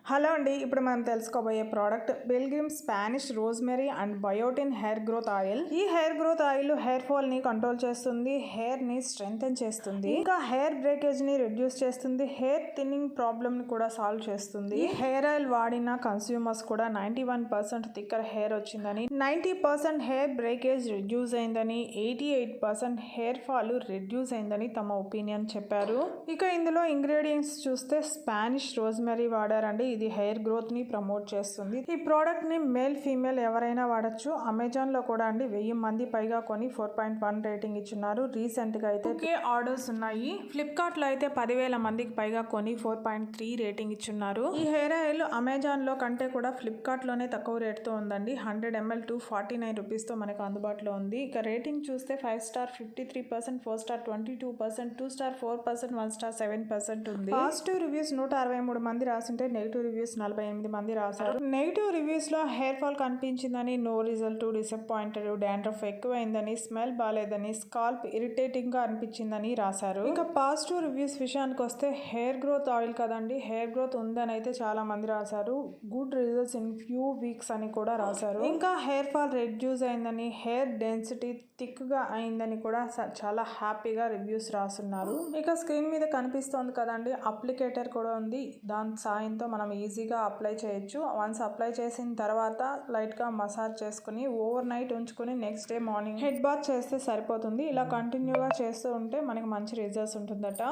Hello అండి, ఇప్పుడు మనం తెలుసుకోబోయే product Pilgrim Spanish rosemary and biotin hair growth oil. ఈ hair growth oil hair fall ని కంట్రోల్ చేస్తుంది, హెయిర్ ని స్ట్రెంగ్తెన్ చేస్తుంది, ఇంకా హెయిర్ బ్రేకేజ్ ని రిడ్యూస్ చేస్తుంది, హెయిర్ థిన్నింగ్ ప్రాబ్లమ్ ని కూడా సాల్వ్ చేస్తుంది. ఈ హెయిర్ ఆయిల్ వాడిన కన్స్యూమర్స్ కూడా 91% థిక్కర్ హెయిర్ వచ్చిందని, 90% హెయిర్ బ్రేకేజ్ రిడ్యూస్ అయిందని, 88% హెయిర్ ఫాల్ రిడ్యూస్ అయిందని తమ ఒపీనియన్ చెప్పారు. ఇక ఇందులో ఇంగ్రీడియంట్స్ చూస్తే స్పానిష్ రోజ్మెరీ వాడారండి. ఇది హెయిర్ గ్రోత్ ని ప్రమోట్ చేస్తుంది. ఈ ప్రోడక్ట్ ని మేల్ ఫీమేల్ ఎవరైనా వాడచ్చు. అమెజాన్ లో కూడా అండి 1000 మంది పైగా కొని 4.1 రేటింగ్ ఇచ్చున్నారు. రీసెంట్ గా అయితే 2K ఆర్డర్స్ ఉన్నాయి. ఫ్లిప్కార్ట్ లో అయితే 10,000 మందికి పైగా కొని 4.3 రేటింగ్ ఇచ్చున్నారు. ఈ హెయిర్ ఆయిల్ అమెజాన్ లో కంటే కూడా ఫ్లిప్కార్ట్ లోనే తక్కువ రేట్ తో ఉందండి. 100 ml 249 రూపీస్ తో మనకు అందుబాటులో ఉంది. ఇక రేటింగ్ చూస్తే 5 స్టార్ 53%, 4 స్టార్ 22%, 2 స్టార్ 4%, 1 స్టార్ 7% ఉంది. పాజిటివ్ రివ్యూస్ 163 మంది రాసింటే నెగిటివ్ రివ్యూస్ 48 మంది రాశారు. నెగిటివ్ రివ్యూస్ లో హెయిర్ ఫాల్ కనిపించిందని, నో రిజల్ట్, డిసప్పాయింటెడ్, డాండ్రఫ్ ఎక్కువైందని, స్మెల్ బాలేదని, స్కాల్ప్ ఇరిటేటింగ్ గా అనిపించిందని రాశారు. ఇక పాజిటివ్ రివ్యూస్ విషయానికి వస్తే హెయిర్ గ్రోత్ ఆయిల్ కదండి, హెయిర్ గ్రోత్ ఉందని అయితే చాలా మంది రాశారు. Good results in few weeks అని కూడా రాశారు. ఇంకా హెయిర్ ఫాల్ రెడ్యూస్ అయిందని, హెయిర్ డెన్సిటీ థిక్ గా అయిందని కూడా చాలా హ్యాపీగా రివ్యూస్ రాస్తున్నారు. ఇక స్క్రీన్ మీద కనిపిస్తోంది కదండి, అప్లికేటర్ కూడా ఉంది. దాని సాయంతో మనం ఈజీగా అప్లై చేయొచ్చు. వన్స్ అప్లై చేసిన తర్వాత లైట్ గా మసాజ్ చేసుకుని ఓవర్ నైట్ ఉంచుకుని next day morning head bath చేస్తే సరిపోతుంది. ఇలా కంటిన్యూగా చేస్తూ ఉంటే మనకి మంచి రిజల్ట్స్ ఉంటుందట.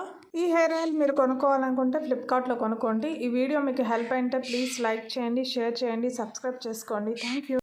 ఈ హెయిర్ ఆయిల్ మీరు కొనుక్కోవాలనుకుంటే ఫ్లిప్కార్ట్ లో కొనుక్కోండి. ఈ వీడియో మీకు హెల్ప్ అయితే ప్లీజ్ లైక్ చేయండి, షేర్ చేయండి, సబ్స్క్రైబ్ చేసుకోండి. Thank you.